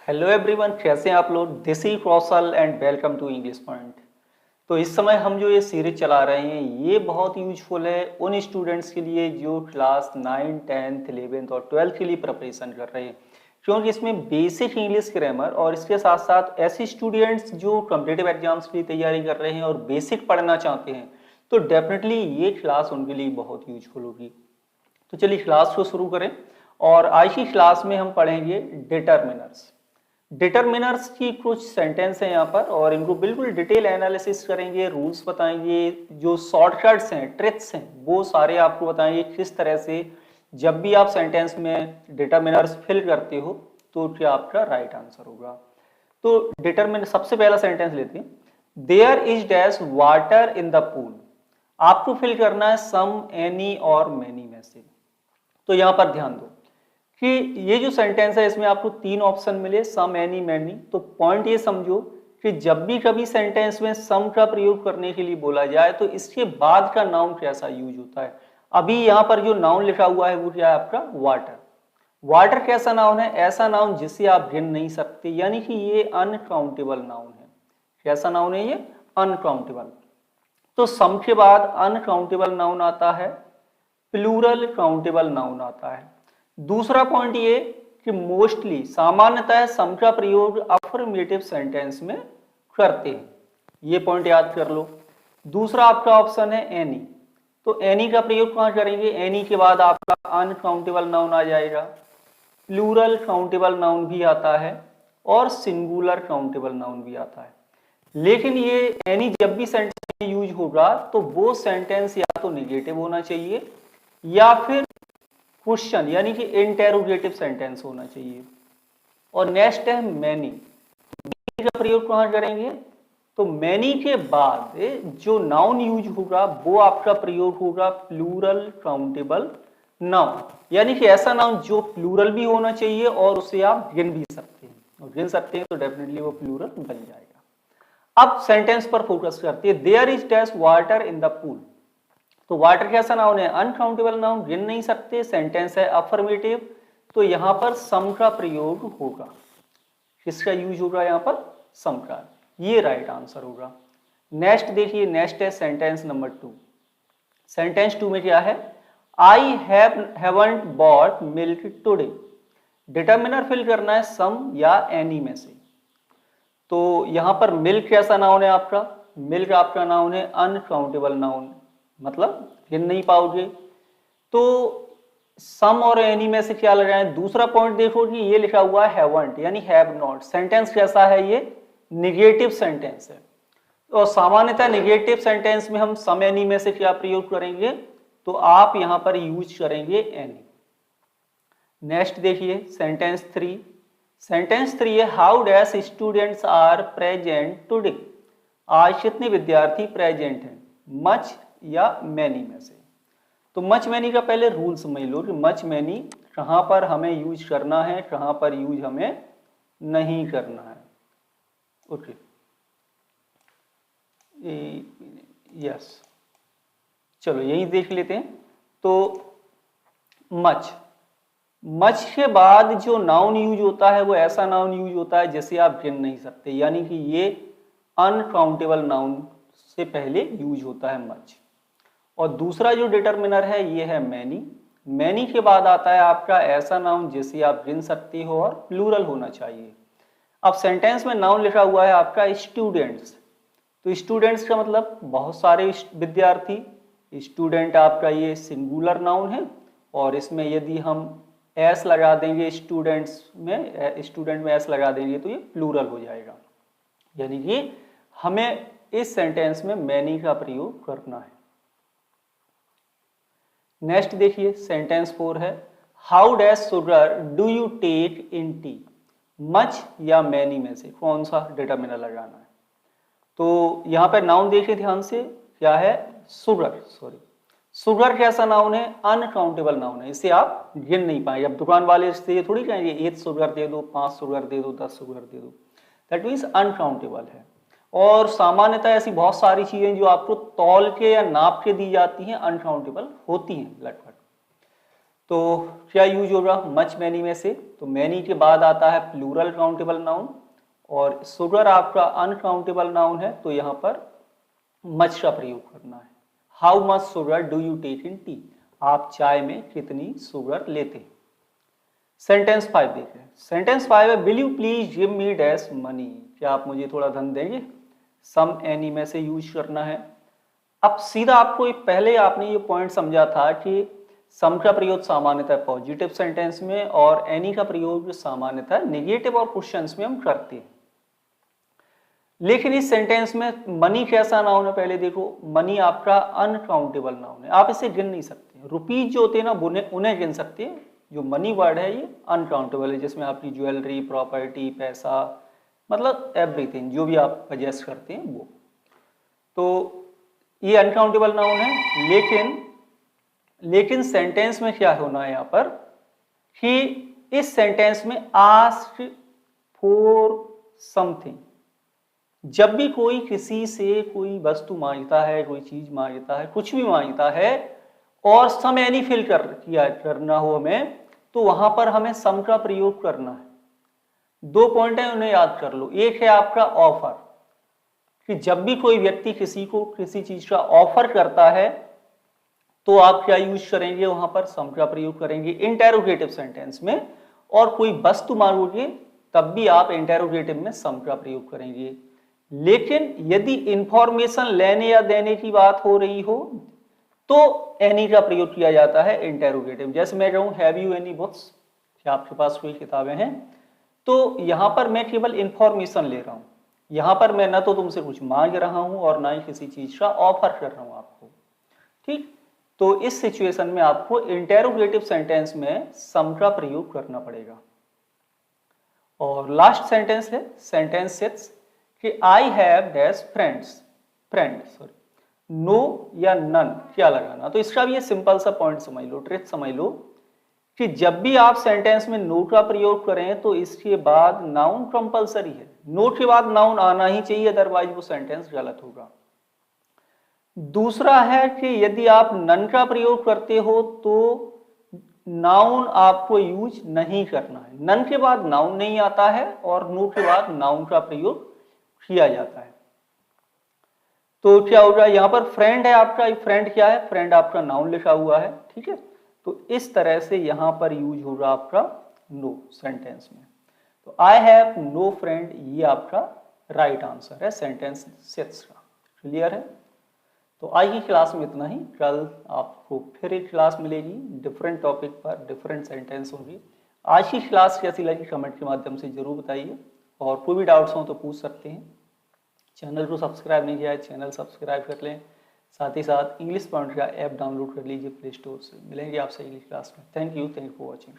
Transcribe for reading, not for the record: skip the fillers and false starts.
Hello everyone, कैसे हैं आप लोग। This is Kaushal and welcome to English point. तो इस समय हम जो ये सीरीज चला रहे हैं ये बहुत यूजफुल है उन स्टूडेंट्स के लिए जो क्लास 9, 10th, 11th और 12th के लिए प्रिपरेशन कर रहे हैं, क्योंकि इसमें बेसिक इंग्लिश ग्रामर और इसके साथ साथ ऐसे स्टूडेंट्स जो कॉम्पिटिटिव एग्जाम्स की तैयारी कर रहे हैं और बेसिक पढ़ना चाहते हैं, तो डेफिनेटली ये क्लास उनके लिए बहुत यूजफुल होगी। तो चलिए क्लास को शुरू करें। और आज की क्लास में हम पढ़ेंगे डिटरमिनर्स। डिटरमिनर्स की कुछ सेंटेंस हैं यहाँ पर और इनको बिल्कुल डिटेल एनालिसिस करेंगे, रूल्स बताएंगे, जो शॉर्टकट्स हैं, ट्रिक्स हैं, वो सारे आपको बताएंगे किस तरह से जब भी आप सेंटेंस में डिटरमिनर्स फिल करते हो तो क्या आपका राइट आंसर होगा। तो डिटरमिनर सबसे पहला सेंटेंस लेते हैं। There is dash water in the pool. आपको फिल करना है सम, एनी और मैनी में से। तो यहाँ पर ध्यान दो कि ये जो सेंटेंस है इसमें आपको तीन ऑप्शन मिले, सम, एनी, मैनी। तो पॉइंट ये समझो कि जब भी कभी सेंटेंस में सम का प्रयोग करने के लिए बोला जाए तो इसके बाद का नाउन कैसा यूज होता है। अभी यहाँ पर जो नाउन लिखा हुआ है वो क्या है आपका वाटर। वाटर कैसा नाउन है? ऐसा नाउन जिसे आप गिन नहीं सकते, यानी कि ये अनकाउंटेबल नाउन है। कैसा नाउन है ये? अनकाउंटेबल। तो सम के बाद अनकाउंटेबल नाउन आता है, प्लूरल काउंटेबल नाउन आता है। दूसरा पॉइंट ये कि मोस्टली सामान्यतः सम का प्रयोग अफर्मेटिव सेंटेंस में करते हैं, ये पॉइंट याद कर लो। दूसरा आपका ऑप्शन है एनी। तो एनी का प्रयोग कहां करेंगे? एनी के बाद आपका अनकाउंटेबल नाउन आ जाएगा, प्लूरल काउंटेबल नाउन भी आता है और सिंगुलर काउंटेबल नाउन भी आता है। लेकिन ये एनी जब भी सेंटेंस में यूज होगा तो वो सेंटेंस या तो निगेटिव होना चाहिए या फिर क्वेश्चन यानी कि इंटेरोगेटिव सेंटेंस होना चाहिए। और नेक्स्ट है मैनी। मैनी का प्रयोग कहां करेंगे? तो मैनी के बाद जो नाउन यूज होगा वो आपका प्रयोग होगा प्लूरल काउंटेबल नाउन, यानी कि ऐसा नाउन जो प्लूरल भी होना चाहिए और उसे आप गिन भी सकते हैं, और गिन सकते हैं तो डेफिनेटली वो प्लूरल बन जाएगा। अब सेंटेंस पर फोकस करते हैं। There is dash water in the pool. तो वाटर कैसा नाउन है? अनकाउंटेबल नाउन, गिन नहीं सकते, सेंटेंस है अफर्मेटिव, तो यहां पर सम का प्रयोग होगा। किसका यूज होगा यहाँ पर? सम का। ये राइट आंसर होगा। नेक्स्ट देखिए, नेक्स्ट है सेंटेंस नंबर 2। सेंटेंस 2 में क्या है? I haven't bought milk today. Determiner fill करना है सम या एनी में से। तो यहां पर मिल्क कैसा नाउन है आपका? मिल्क आपका नाउन है अनकाउंटेबल नाउन, मतलब गिन नहीं पाओगे। तो सम और एनी में से क्या लगाएं? दूसरा पॉइंट देखो कि ये लिखा हुआ है हैवंट यानी हैव नॉट। सेंटेंस कैसा है? ये निगेटिव सेंटेंस है। और सामान्यतः निगेटिव सेंटेंस में हम सम, एनी में से क्या प्रयोग करेंगे? तो आप यहां पर यूज करेंगे एनी। नेक्स्ट देखिए सेंटेंस 3। सेंटेंस 3 है how dash students are present today. आज कितने विद्यार्थी प्रेजेंट हैं, मच या मैनी में से। तो मच मैनी का पहले रूल समझ लो कि मच मैनी कहां पर हमें यूज करना है, कहां पर यूज हमें नहीं करना है। ओके, यस, चलो यही देख लेते हैं। तो मच के बाद जो नाउन यूज होता है वो ऐसा नाउन यूज होता है जिसे आप गिन नहीं सकते, यानी कि ये अनकाउंटेबल नाउन से पहले यूज होता है मच। और दूसरा जो डिटरमिनर है ये है मैनी। मैनी के बाद आता है आपका ऐसा नाउन जिसे आप गिन सकते हो और प्लूरल होना चाहिए। अब सेंटेंस में नाउन लिखा हुआ है आपका स्टूडेंट्स। तो स्टूडेंट्स का मतलब बहुत सारे विद्यार्थी। स्टूडेंट आपका ये सिंगुलर नाउन है और इसमें यदि हम एस लगा देंगे स्टूडेंट में एस लगा देंगे तो ये प्लूरल हो जाएगा, यानी कि हमें इस सेंटेंस में मैनी का प्रयोग करना है। नेक्स्ट देखिए सेंटेंस 4 है how dash sugar do you take in tea. Much या मैनी में से कौन सा डिटरमिनर लगाना है? तो यहां पर नाउन देखिए ध्यान से, क्या है? शुगर। शुगर कैसा नाउन है? अनकाउंटेबल नाउन है, इसे आप गिन नहीं पाएंगे। अब दुकान वाले इससे थोड़ी कहेंगे 1 शुगर दे दो, 5 शुगर दे दो, 10 शुगर दे दो। दैट मीन्स अनकाउंटेबल है। और सामान्यतः ऐसी बहुत सारी चीजें जो आपको तौल के या नाप के दी जाती हैं अनकाउंटेबल होती हैं लगभग। तो क्या यूज होगा मच मैनी में से? तो मैनी के बाद आता है प्लूरल काउंटेबल नाउन, और शुगर आपका अनकाउंटेबल नाउन है, तो यहाँ पर मच का प्रयोग करना है। How much sugar do you take in tea? आप चाय में कितनी शुगर लेते हैं? सेंटेंस 5 देखें। सेंटेंस 5 है will you please give me dash money? क्या आप मुझे थोड़ा धन देंगे? सम एनी में से यूज करना है। अब सीधा आपको पहले आपने ये पॉइंट समझा था कि सम का प्रयोग सामान्यतः पॉजिटिव सेंटेंस में और एनी का प्रयोग सामान्यतः नेगेटिव और क्वेश्चंस में हम करते हैं। लेकिन इस सेंटेंस में मनी कैसा नाउन है? पहले देखो, मनी आपका अनकाउंटेबल नाउन है, आप इसे गिन नहीं सकते। रुपीज जो होते हैं ना उन्हें गिन सकते हैं। जो मनी वर्ड है ये अनकाउंटेबल है, जिसमें आपकी ज्वेलरी, प्रॉपर्टी, पैसा, मतलब एवरीथिंग जो भी आप पजेस करते हैं वो, तो ये अनकाउंटेबल नाउन है। लेकिन सेंटेंस में क्या होना है यहाँ पर कि इस सेंटेंस में आस्क फॉर समथिंग, जब भी कोई किसी से कोई वस्तु मांगता है, कोई चीज मांगता है, कुछ भी मांगता है और सम एनी फिल करना हो हमें, तो वहां पर हमें सम का प्रयोग करना है। 2 पॉइंट है, उन्हें याद कर लो। एक है आपका ऑफर, कि जब भी कोई व्यक्ति किसी को किसी चीज का ऑफर करता है तो आप क्या यूज करेंगे? वहां पर सम का प्रयोग करेंगे इंटेरोगेटिव सेंटेंस में, और कोई वस्तु मांगोगे तब भी आप इंटेरोगेटिव में सम का प्रयोग करेंगे। लेकिन यदि इंफॉर्मेशन लेने या देने की बात हो रही हो तो एनी का प्रयोग किया जाता है इंटेरोगेटिव। जैसे मैं कहूं हैव यू एनी बुक्स? क्या आपके पास कोई किताबें हैं? तो यहां पर मैं केवल इंफॉर्मेशन ले रहा हूं, यहां पर मैं ना तो तुमसे कुछ मांग रहा हूं और ना ही किसी चीज का ऑफर कर रहा हूं आपको। ठीक, तो इस सिचुएशन में आपको इंटेरोगेटिव सेंटेंस में सम का प्रयोग करना पड़ेगा। और लास्ट सेंटेंस है सेंटेंस 6 कि आई हैव डैश नो या नन क्या लगाना? तो इसका भी ये सिंपल सा पॉइंट समझ लो, ट्रिक समझ लो कि जब भी आप सेंटेंस में नो का प्रयोग करें तो इसके बाद नाउन कंपलसरी है। नो के बाद नाउन आना ही चाहिए, अदरवाइज वो सेंटेंस गलत होगा। दूसरा है कि यदि आप नन का प्रयोग करते हो तो नाउन आपको यूज नहीं करना है। नन के बाद नाउन नहीं आता है और नो के बाद नाउन का प्रयोग किया जाता है। तो क्या होगा यहाँ पर? फ्रेंड है आपका, फ्रेंड क्या है? फ्रेंड आपका नाउन लिखा हुआ है, ठीक है। तो इस तरह से यहाँ पर यूज होगा आपका नो सेंटेंस में। तो आई हैव नो फ्रेंड, ये आपका राइट आंसर है सेंटेंस 6 का। क्लियर है? तो आज की क्लास में इतना ही। कल आपको फिर एक क्लास मिलेगी डिफरेंट टॉपिक पर, डिफरेंट सेंटेंस होगी। आज की क्लास कैसी लगी कमेंट के माध्यम से जरूर बताइए, और कोई भी डाउट्स हो तो पूछ सकते हैं। चैनल को सब्सक्राइब नहीं किया है, चैनल सब्सक्राइब कर लें। साथ ही साथ इंग्लिश पॉइंट का ऐप डाउनलोड कर लीजिए प्ले स्टोर से। मिलेंगे आपसे अगली क्लास में। Thank you for watching.